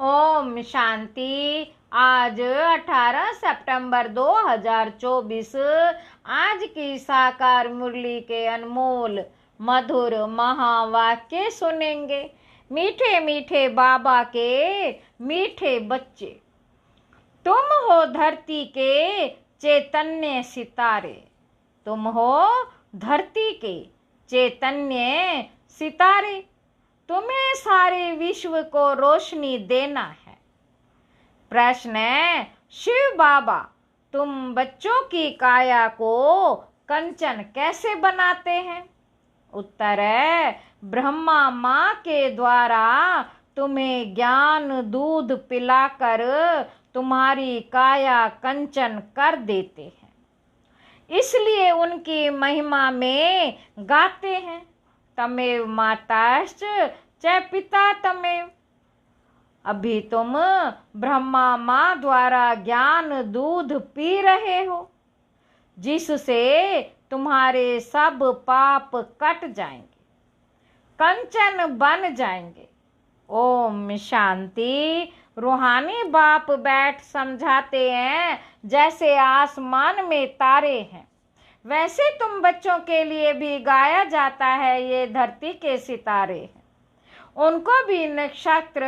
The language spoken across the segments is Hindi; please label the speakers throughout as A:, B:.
A: ओम शांति। आज 18 सितंबर 2024 आज की साकार मुरली के अनमोल मधुर महावाक्य सुनेंगे। मीठे मीठे बाबा के मीठे बच्चे, तुम हो धरती के चैतन्य सितारे। तुम हो धरती के चैतन्य सितारे। तुम्हें सारे विश्व को रोशनी देना है। प्रश्न है, शिव बाबा तुम बच्चों की काया को कंचन कैसे बनाते हैं? उत्तर है, ब्रह्मा माँ के द्वारा तुम्हें ज्ञान दूध पिलाकर तुम्हारी काया कंचन कर देते हैं। इसलिए उनकी महिमा में गाते हैं, तमेव माताश्च च पिता तमेव। अभी तुम ब्रह्मा माँ द्वारा ज्ञान दूध पी रहे हो, जिससे तुम्हारे सब पाप कट जाएंगे, कंचन बन जाएंगे। ओम शांति। रूहानी बाप बैठ समझाते हैं, जैसे आसमान में तारे हैं वैसे तुम बच्चों के लिए भी गाया जाता है। ये धरती के सितारे हैं, उनको भी नक्षत्र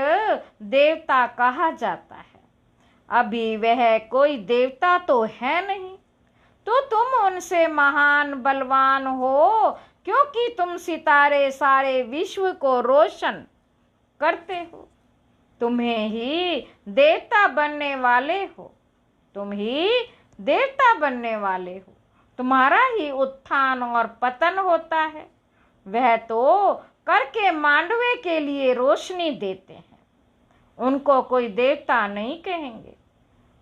A: देवता कहा जाता है। अभी वह कोई देवता तो है नहीं, तो तुम उनसे महान बलवान हो, क्योंकि तुम सितारे सारे विश्व को रोशन करते हो। तुम्हें ही देवता बनने वाले हो, तुम ही देवता बनने वाले हो। तुम्हारा ही उत्थान और पतन होता है। वह तो करके मांडवे के लिए रोशनी देते हैं, उनको कोई देवता नहीं कहेंगे।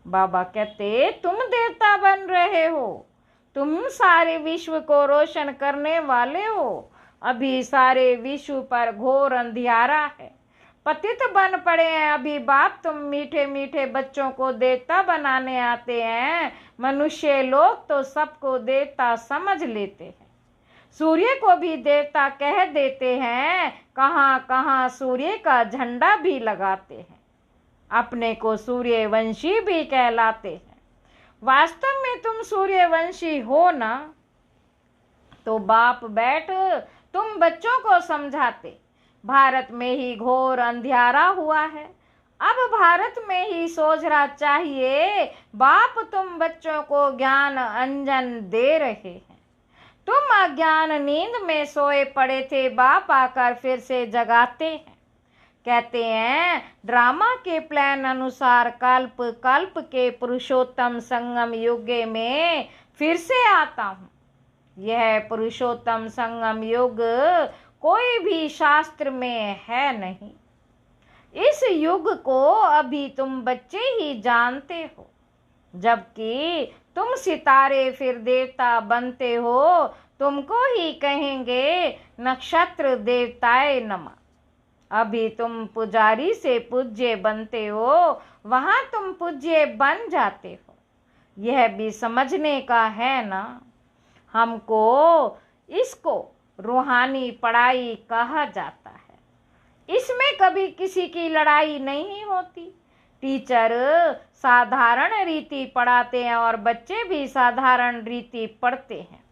A: बाबा कहते, तुम देवता बन रहे हो, तुम सारे विश्व को रोशन करने वाले हो। अभी सारे विश्व पर घोर अंधियारा है, पतित बन पड़े हैं। अभी बाप तुम मीठे मीठे बच्चों को देवता बनाने आते हैं। मनुष्य लोग तो सबको देवता समझ लेते हैं, सूर्य को भी देवता कह देते हैं। कहाँ कहाँ सूर्य का झंडा भी लगाते हैं, अपने को सूर्यवंशी भी कहलाते हैं। वास्तव में तुम सूर्यवंशी हो ना, तो बाप बैठ तुम बच्चों को समझाते। भारत में ही घोर अंधियारा हुआ है, अब भारत में ही सोचना चाहिए। बाप तुम बच्चों को ज्ञान अंजन दे रहे हैं। तुम अज्ञान नींद में सोए पड़े थे, बाप आकर फिर से जगाते हैं। कहते हैं, ड्रामा के प्लान अनुसार कल्प कल्प के पुरुषोत्तम संगम युग में फिर से आता हूँ। यह पुरुषोत्तम संगम युग कोई भी शास्त्र में है नहीं। इस युग को अभी तुम बच्चे ही जानते हो, जबकि तुम सितारे फिर देवता बनते हो। तुमको ही कहेंगे नक्षत्र देवताए नमः। अभी तुम पुजारी से पूज्य बनते हो, वहां तुम पूज्य बन जाते हो। यह भी समझने का है ना। हमको इसको रूहानी पढ़ाई कहा जाता है। इसमें कभी किसी की लड़ाई नहीं होती। टीचर साधारण रीति पढ़ाते हैं और बच्चे भी साधारण रीति पढ़ते हैं।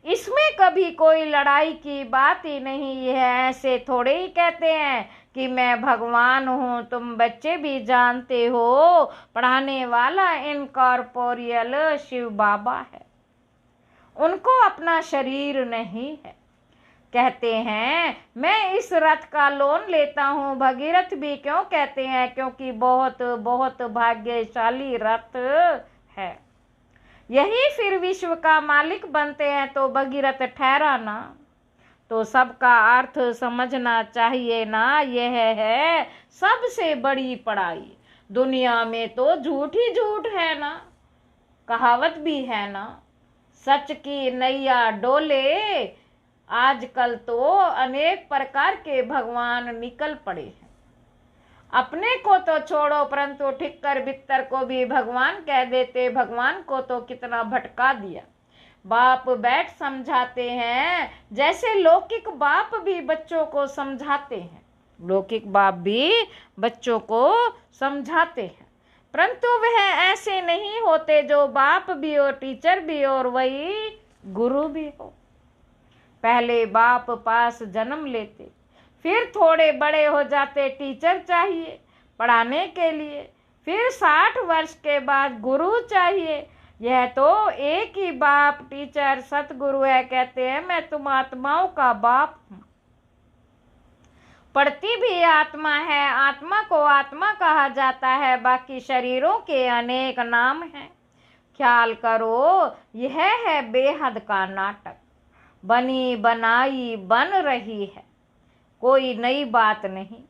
A: इसमें कभी कोई लड़ाई की बात ही नहीं है। ऐसे थोड़े ही कहते हैं कि मैं भगवान हूँ। तुम बच्चे भी जानते हो, पढ़ाने वाला इनकॉर्पोरियल शिव बाबा है, उनको अपना शरीर नहीं है। कहते हैं, मैं इस रथ का लोन लेता हूँ। भगीरथ भी क्यों कहते हैं? क्योंकि बहुत बहुत भाग्यशाली रथ है। यही फिर विश्व का मालिक बनते हैं, तो भगीरथ ठहरा ना। तो सबका अर्थ समझना चाहिए ना। यह है सबसे बड़ी पढ़ाई। दुनिया में तो झूठ ही झूठ है ना। कहावत भी है ना, सच की नैया डोले। आजकल तो अनेक प्रकार के भगवान निकल पड़े हैं। अपने को तो छोड़ो, परंतु ठिक्कर बित्तर को भी भगवान कह देते। भगवान को तो कितना भटका दिया। बाप बैठ समझाते हैं, जैसे लौकिक बाप भी बच्चों को समझाते हैं। लौकिक बाप भी बच्चों को समझाते हैं, परंतु वह ऐसे नहीं होते जो बाप भी हो, टीचर भी हो और वही गुरु भी हो। पहले बाप पास जन्म लेते, फिर थोड़े बड़े हो जाते, टीचर चाहिए पढ़ाने के लिए, फिर 60 वर्ष के बाद गुरु चाहिए। यह तो एक ही बाप टीचर सतगुरु है। कहते हैं मैं तुम आत्माओं का बाप हूं। पढ़ती भी आत्मा है, आत्मा को आत्मा कहा जाता है, बाकी शरीरों के अनेक नाम हैं। ख्याल करो, यह है बेहद का नाटक। बनी बनाई बन रही है, कोई नई बात नहीं।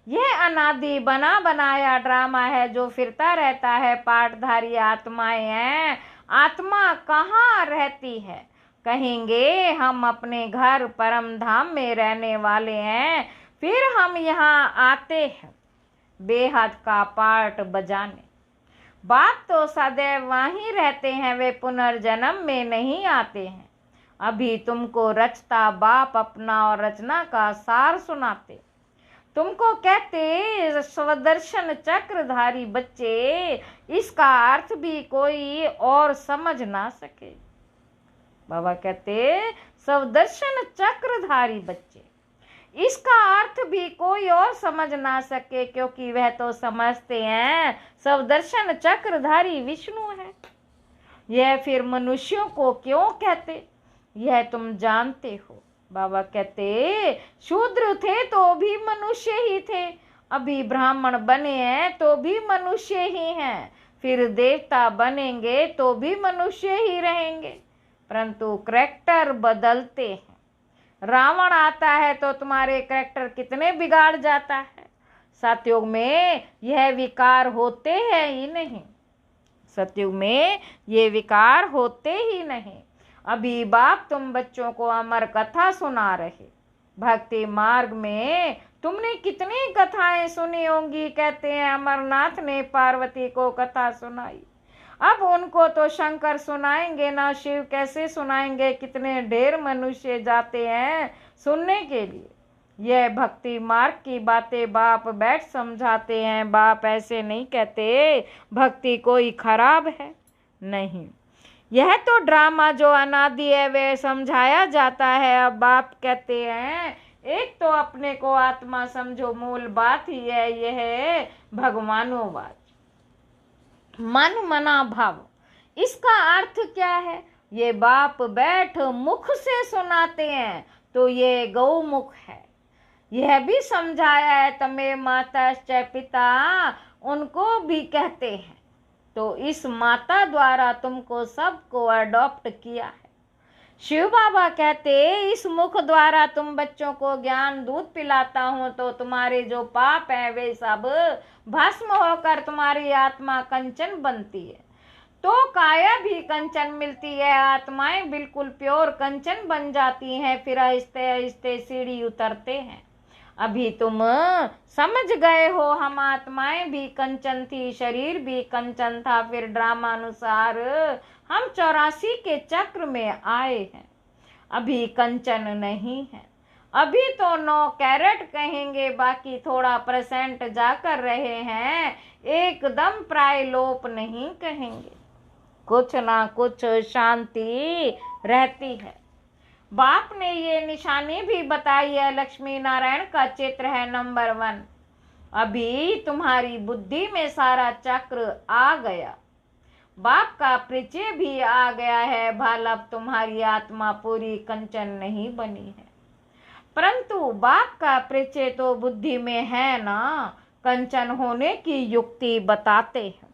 A: यह अनादि बना बनाया ड्रामा है जो फिरता रहता है। पाठधारी आत्माएं हैं। आत्मा कहाँ रहती है? कहेंगे हम अपने घर परम धाम में रहने वाले हैं, फिर हम यहाँ आते हैं बेहद का पाठ बजाने। बाप तो सदैव वहीं रहते हैं, वे पुनर्जन्म में नहीं आते हैं। अभी तुमको रचता बाप अपना और रचना का सार सुनाते। तुमको कहते स्वदर्शन चक्रधारी बच्चे, इसका अर्थ भी कोई और समझ ना सके। बाबा कहते स्वदर्शन चक्रधारी बच्चे, इसका अर्थ भी कोई और समझ ना सके, क्योंकि वह तो समझते हैं स्वदर्शन चक्रधारी विष्णु है। यह फिर मनुष्यों को क्यों कहते, यह तुम जानते हो। बाबा कहते शूद्र थे तो भी मनुष्य ही थे, अभी ब्राह्मण बने हैं तो भी मनुष्य ही हैं, फिर देवता बनेंगे तो भी मनुष्य ही रहेंगे, परंतु करैक्टर बदलते हैं। रावण आता है तो तुम्हारे करैक्टर कितने बिगाड़ जाता है। सतयुग में यह विकार होते हैं ही नहीं, सतयुग में ये विकार होते ही नहीं। अभी बाप तुम बच्चों को अमर कथा सुना रहे। भक्ति मार्ग में तुमने कितनी कथाएं सुनी होंगी। कहते हैं अमरनाथ ने पार्वती को कथा सुनाई, अब उनको तो शंकर सुनाएंगे ना, शिव कैसे सुनाएंगे। कितने ढेर मनुष्य जाते हैं सुनने के लिए। यह भक्ति मार्ग की बातें बाप बैठ समझाते हैं। बाप ऐसे नहीं कहते भक्ति कोई खराब है, नहीं, यह तो ड्रामा जो अनादि है वह समझाया जाता है। अब बाप कहते हैं एक तो अपने को आत्मा समझो, मूल बात ही है यह भगवानोवाद, मन मना भाव। इसका अर्थ क्या है? ये बाप बैठ मुख से सुनाते हैं तो ये गौमुख है। यह भी समझाया है तमें माता च पिता, उनको भी कहते हैं, तो इस माता द्वारा तुमको सबको अडॉप्ट किया है। शिव बाबा कहते इस मुख द्वारा तुम बच्चों को ज्ञान दूध पिलाता हूं, तो तुम्हारे जो पाप है वे सब भस्म होकर तुम्हारी आत्मा कंचन बनती है, तो काया भी कंचन मिलती है। आत्माएं बिल्कुल प्योर कंचन बन जाती हैं, फिर आहिस्ते आहिस्ते सीढ़ी उतरते हैं। अभी तुम समझ गए हो हम आत्माएं भी कंचन थी, शरीर भी कंचन था, फिर ड्रामा अनुसार हम 84 के चक्र में आए हैं। अभी कंचन नहीं है, अभी तो 9 कैरेट कहेंगे, बाकी थोड़ा % जाकर रहे हैं, एकदम प्राय लोप नहीं कहेंगे, कुछ ना कुछ शांति रहती है। बाप ने ये निशानी भी बताई है। लक्ष्मी नारायण का चित्र है नंबर 1। अभी तुम्हारी बुद्धि में सारा चक्र आ गया, बाप का परिचय भी आ गया है। भल अब तुम्हारी आत्मा पूरी कंचन नहीं बनी है, परंतु बाप का परिचय तो बुद्धि में है ना। कंचन होने की युक्ति बताते हैं।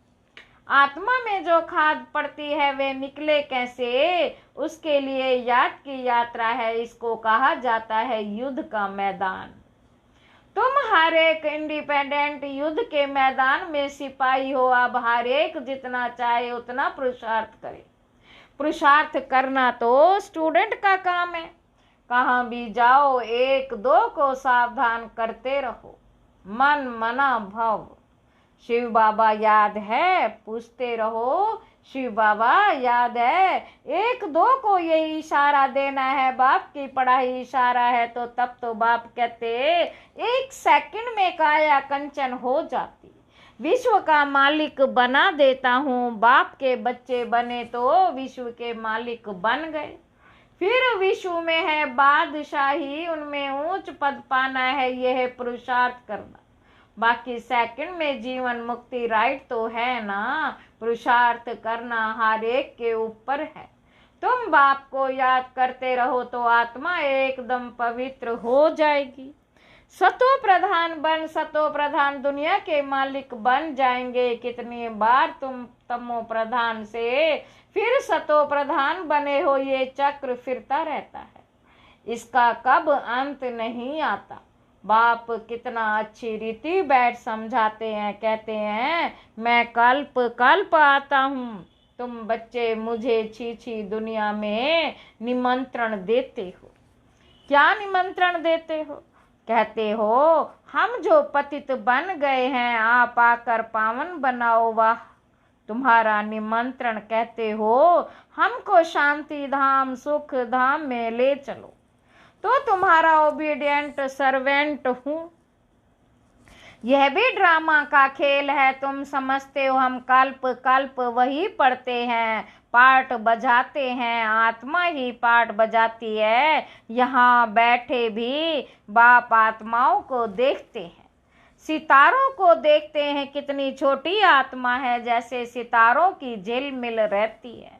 A: आत्मा में जो खाद पड़ती है वे निकले कैसे, उसके लिए याद की यात्रा है। इसको कहा जाता है युद्ध का मैदान। तुम हर एक इंडिपेंडेंट युद्ध के मैदान में सिपाही हो। अब हर एक जितना चाहे उतना पुरुषार्थ करे। पुरुषार्थ करना तो स्टूडेंट का काम है। कहाँ भी जाओ 1-2 को सावधान करते रहो, मन मना भाव। शिव बाबा याद है, पूछते रहो शिव बाबा याद है, एक दो को यही इशारा देना है, बाप की पढ़ाई इशारा है, तो तब तो बाप कहते एक सेकंड में काया कंचन हो जाती, विश्व का मालिक बना देता हूँ। बाप के बच्चे बने तो विश्व के मालिक बन गए। फिर विश्व में है बादशाही, उनमें ऊंच पद पाना है, यह है पुरुषार्थ करना। बाकी सेकंड में जीवन मुक्ति राइट तो है ना, पुरुषार्थ करना हर एक के ऊपर है। तुम बाप को याद करते रहो तो आत्मा एकदम पवित्र हो जाएगी। सतो प्रधान बन, सतो प्रधान दुनिया के मालिक बन जाएंगे। कितनी बार तुम तमो प्रधान से फिर सतो प्रधान बने हो, ये चक्र फिरता रहता है, इसका कब अंत नहीं आता। बाप कितना अच्छी रीति बैठ समझाते हैं, कहते हैं मैं कल्प कल्प आता हूँ, तुम बच्चे मुझे छी दुनिया में निमंत्रण देते हो। क्या निमंत्रण देते हो? कहते हो हम जो पतित बन गए हैं आप आकर पावन बनाओ, वाह तुम्हारा निमंत्रण। कहते हो हमको शांति धाम सुख धाम में ले चलो, तो तुम्हारा ओबीडियंट सर्वेंट हूं। यह भी ड्रामा का खेल है, तुम समझते हो हम कल्प कल्प वही पढ़ते हैं, पार्ट बजाते हैं, आत्मा ही पार्ट बजाती है। यहाँ बैठे भी बाप आत्माओं को देखते हैं, सितारों को देखते हैं, कितनी छोटी आत्मा है, जैसे सितारों की झिलमिल रहती है।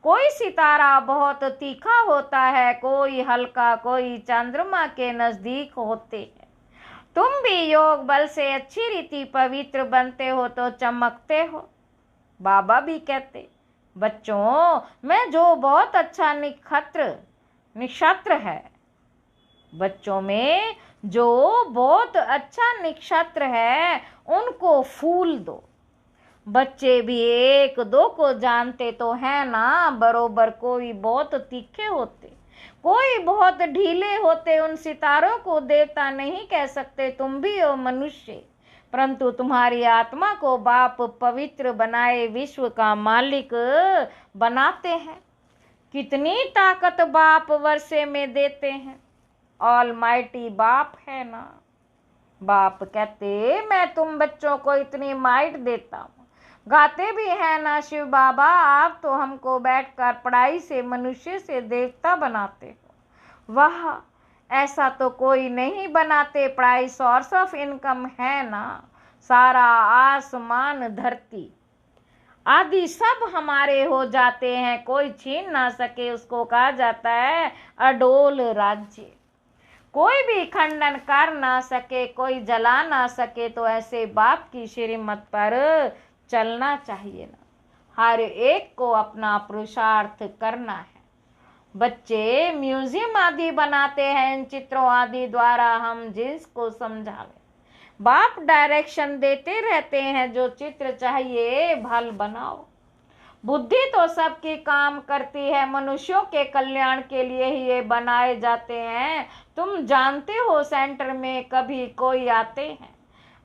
A: कोई सितारा बहुत तीखा होता है, कोई हल्का, कोई चंद्रमा के नजदीक होते हैं। तुम भी योग बल से अच्छी रीति पवित्र बनते हो तो चमकते हो। बाबा भी कहते बच्चों मैं जो बहुत अच्छा नक्षत्र है, बच्चों में जो बहुत अच्छा नक्षत्र है उनको फूल दो। बच्चे भी एक दो को जानते तो है ना, बरोबर कोई बहुत तीखे होते, कोई बहुत ढीले होते। उन सितारों को देवता नहीं कह सकते, तुम भी हो मनुष्य, परंतु तुम्हारी आत्मा को बाप पवित्र बनाए विश्व का मालिक बनाते हैं। कितनी ताकत बाप वर्षे में देते हैं, ऑलमाइटी बाप है ना। बाप कहते मैं तुम बच्चों को इतनी माइट देता हूँ, गाते भी है ना शिव बाबा, आप तो हमको बैठकर पढ़ाई से मनुष्य से देवता बनाते हो। वाह ऐसा तो कोई नहीं बनाते, पढ़ाई सोर्स ऑफ इनकम है ना, सारा आसमान धरती आदि सब हमारे हो जाते हैं, कोई छीन ना सके, उसको कहा जाता है अडोल राज्य। कोई भी खंडन कर ना सके, कोई जला ना सके, तो ऐसे बाप की श्रीमत पर चलना चाहिए ना। हर एक को अपना पुरुषार्थ करना है। बच्चे म्यूजियम आदि बनाते हैं, इन चित्रों आदि द्वारा हम जिसको समझावे, बाप डायरेक्शन देते रहते हैं, जो चित्र चाहिए भल बनाओ। बुद्धि तो सबकी काम करती है, मनुष्यों के कल्याण के लिए ही ये बनाए जाते हैं। तुम जानते हो सेंटर में कभी कोई आते हैं,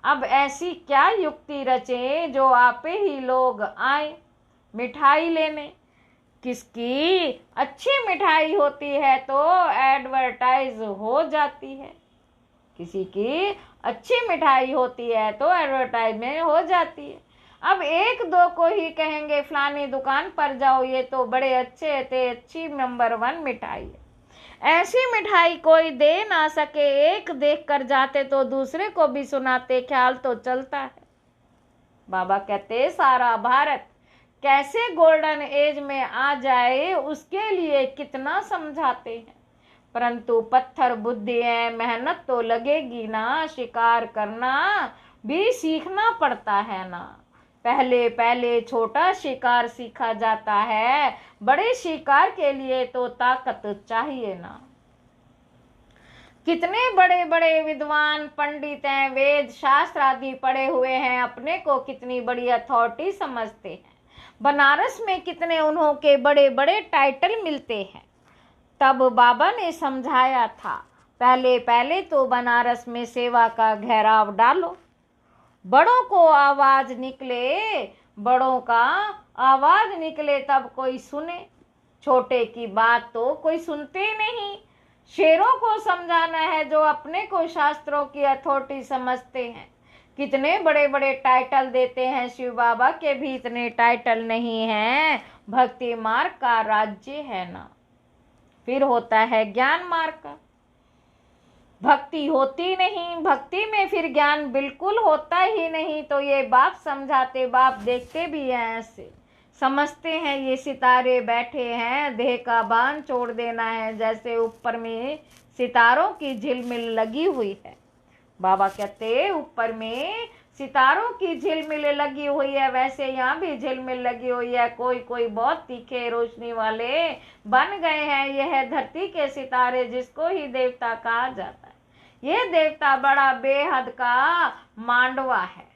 A: अब ऐसी क्या युक्ति रचे जो आपे ही लोग आए मिठाई लेने। किसकी अच्छी मिठाई होती है तो एडवर्टाइज हो जाती है, किसी की अच्छी मिठाई होती है तो एडवर्टाइजमेंट हो जाती है। अब एक दो को ही कहेंगे फलानी दुकान पर जाओ, ये तो बड़े अच्छे थे, अच्छी नंबर 1 मिठाई है। ऐसी मिठाई कोई दे ना सके, एक देख कर जाते तो दूसरे को भी सुनाते, ख्याल तो चलता है। बाबा कहते सारा भारत कैसे गोल्डन एज में आ जाए उसके लिए कितना समझाते हैं, परंतु पत्थर बुद्धि है, मेहनत तो लगेगी ना, शिकार करना भी सीखना पड़ता है ना। पहले पहले छोटा शिकार सीखा जाता है, बड़े शिकार के लिए तो ताकत चाहिए ना। कितने बड़े बड़े विद्वान पंडित हैं, वेद शास्त्र आदि पढ़े हुए हैं, अपने को कितनी बड़ी अथॉरिटी समझते हैं। बनारस में कितने उन्हों के बड़े बड़े टाइटल मिलते हैं। तब बाबा ने समझाया था पहले पहले तो बनारस में सेवा का घेराव डालो, बड़ों को आवाज निकले, बड़ों का आवाज निकले तब कोई सुने, छोटे की बात तो कोई सुनते नहीं। शेरों को समझाना है जो अपने को शास्त्रों की अथॉरिटी समझते हैं। कितने बड़े बड़े टाइटल देते हैं, शिव बाबा के भी इतने टाइटल नहीं हैं। भक्ति मार्ग का राज्य है ना, फिर होता है ज्ञान मार्ग का। भक्ति होती नहीं, भक्ति में फिर ज्ञान बिल्कुल होता ही नहीं। तो ये बाप समझाते, बाप देखते भी हैं, ऐसे समझते हैं ये सितारे बैठे हैं, देह का बांध छोड़ देना है, जैसे ऊपर में सितारों की झिलमिल लगी हुई है। बाबा कहते ऊपर में सितारों की झिलमिल लगी हुई है, वैसे यहाँ भी झिलमिल लगी हुई है। कोई कोई बहुत तीखे रोशनी वाले बन गए हैं। यह धरती के सितारे जिसको ही देवता कहा जाता है। ये देवता बड़ा बेहद का मांडवा है।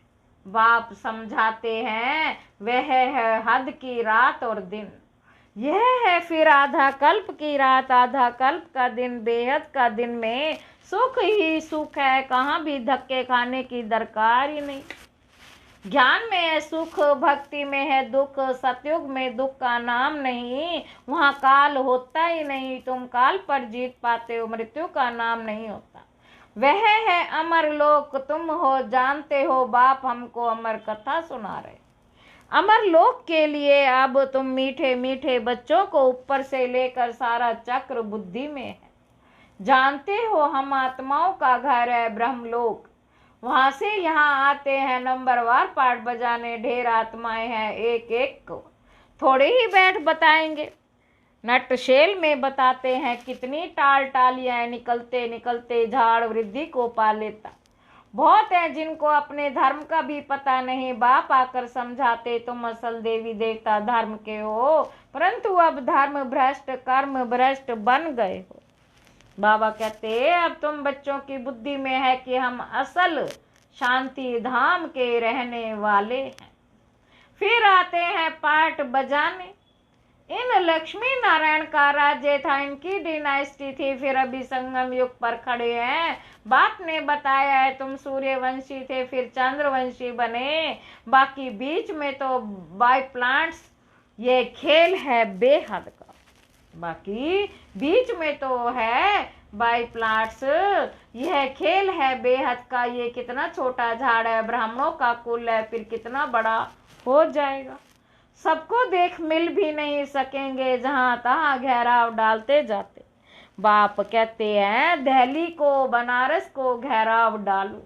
A: बाप समझाते हैं वह है हद की रात और दिन। यह है फिर आधा कल्प की रात, आधा कल्प का दिन। बेहद का दिन में सुख ही सुख है, कहाँ भी धक्के खाने की दरकार ही नहीं। ज्ञान में है सुख, भक्ति में है दुख। सतयुग में दुख का नाम नहीं, वहाँ काल होता ही नहीं। तुम काल पर जीत पाते हो, मृत्यु का नाम नहीं होता। वह है अमर लोक, तुम हो जानते हो। बाप हमको अमर कथा सुना रहे। अमर लोक के लिए अब तुम मीठे मीठे बच्चों को ऊपर से लेकर सारा चक्र बुद्धि में है। जानते हो हम आत्माओं का घर है ब्रह्मलोक। वहां से यहाँ आते हैं नंबरवार पाठ बजाने। ढेर आत्माएं हैं, एक एक को थोड़े ही बैठ बताएंगे। नटशेल में बताते हैं कितनी टाल टालियां निकलते निकलते झाड़ वृद्धि को पा लेता। बहुत है जिनको अपने धर्म का भी पता नहीं। बाप आकर समझाते तुम असल देवी देवता धर्म के हो, परंतु अब धर्म भ्रष्ट कर्म भ्रष्ट बन गए हो। बाबा कहते अब तुम बच्चों की बुद्धि में है कि हम असल शांति धाम के रहने वाले हैं। फिर आते हैं पाठ बजाने। इन लक्ष्मी नारायण का राज्य था, इनकी डिनाइस्टी थी। फिर अभी संगम युग पर खड़े हैं। बाप ने बताया है तुम सूर्यवंशी थे, फिर चंद्रवंशी बने। बाकी बीच में तो बाय प्लांट्स ये खेल है बेहद का। बाकी बीच में तो है बाय प्लांट्स, यह खेल है बेहद का। ये कितना छोटा झाड़ है, ब्राह्मणों का कुल है, फिर कितना बड़ा हो जाएगा। सबको देख मिल भी नहीं सकेंगे, जहां तहां घेराव डालते जाते। बाप कहते हैं दिल्ली को बनारस को घेराव डालो।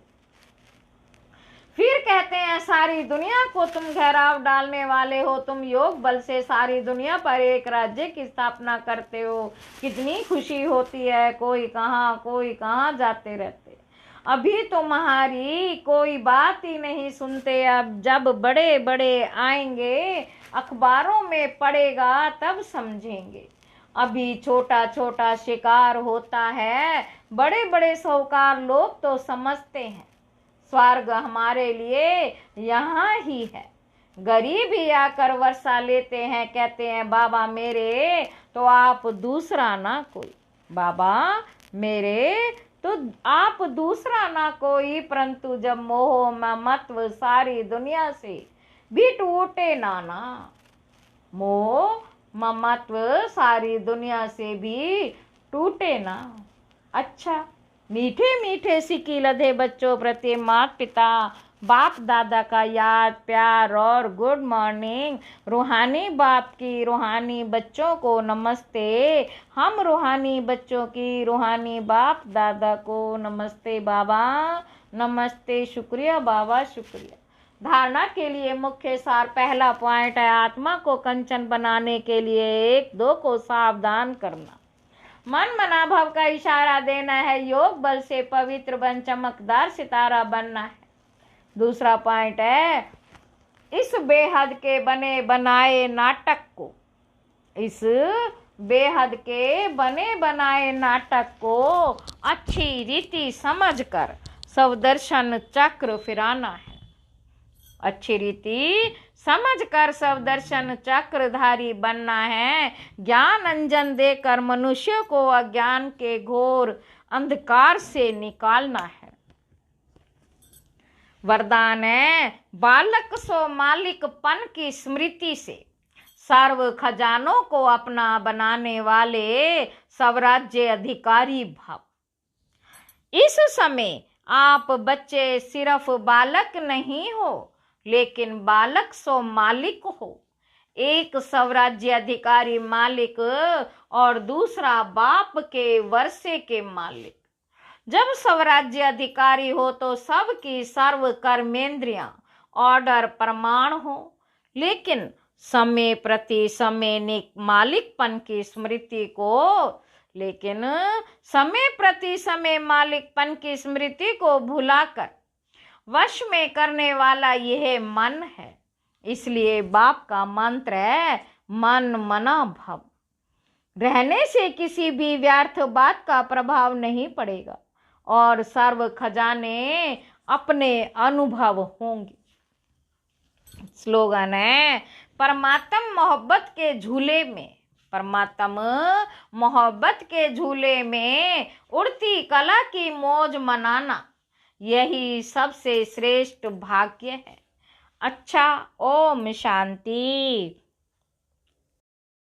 A: फिर कहते हैं सारी दुनिया को तुम घेराव डालने वाले हो। तुम योग बल से सारी दुनिया पर एक राज्य की स्थापना करते हो। कितनी खुशी होती है, कोई कहाँ जाते रहते। अभी तुम्हारी कोई बात ही नहीं सुनते। अब जब बड़े बड़े आएंगे अखबारों में पड़ेगा तब समझेंगे। अभी छोटा छोटा शिकार होता है, बड़े बड़े साहूकार लोग तो समझते हैं स्वर्ग हमारे लिए यहाँ ही है। गरीब ही आकर वर्षा लेते हैं, कहते हैं बाबा मेरे तो आप दूसरा ना कोई। बाबा मेरे तो आप दूसरा ना कोई। परंतु जब मोह ममत्व सारी दुनिया से भी टूटे नाना, मोह ममत्व सारी दुनिया से भी टूटे ना। अच्छा मीठे मीठे सिक्की लदे बच्चों प्रति माता पिता बाप दादा का याद प्यार और गुड मॉर्निंग। रूहानी बाप की रूहानी बच्चों को नमस्ते। हम रूहानी बच्चों की रूहानी बाप दादा को नमस्ते। बाबा नमस्ते। शुक्रिया बाबा शुक्रिया। धारणा के लिए मुख्य सार पहला पॉइंट है आत्मा को कंचन बनाने के लिए 1-2 को सावधान करना। मन मनाभव का इशारा देना है। योग बल से पवित्र बन चमकदार सितारा बनना है। दूसरा पॉइंट है इस बेहद के बने बनाए नाटक को, इस बेहद के बने बनाए नाटक को अच्छी रीति समझकर स्वदर्शन चक्र फिराना है। अच्छी रीति समझकर स्वदर्शन चक्रधारी बनना है। ज्ञान अंजन देकर मनुष्य को अज्ञान के घोर अंधकार से निकालना है। वरदान है बालक सो मालिकपन की स्मृति से सर्व खजानों को अपना बनाने वाले स्वराज्य अधिकारी भाव। इस समय आप बच्चे सिर्फ बालक नहीं हो, लेकिन बालक सो मालिक हो। एक स्वराज्य अधिकारी मालिक और दूसरा बाप के वर्षे के मालिक। जब स्वराज्य अधिकारी हो तो सबकी सर्व कर्मेंद्रियां ऑर्डर प्रमाण हो, लेकिन समय प्रति समय मालिकपन की स्मृति को भुलाकर वश में करने वाला यह मन है। इसलिए बाप का मंत्र है मन मना भव। रहने से किसी भी व्यर्थ बात का प्रभाव नहीं पड़ेगा और सर्व खजाने अपने अनुभव होंगे। स्लोगन है परमात्मा मोहब्बत के झूले में उड़ती कला की मौज मनाना, यही सबसे श्रेष्ठ भाग्य है। अच्छा, ओम शांति।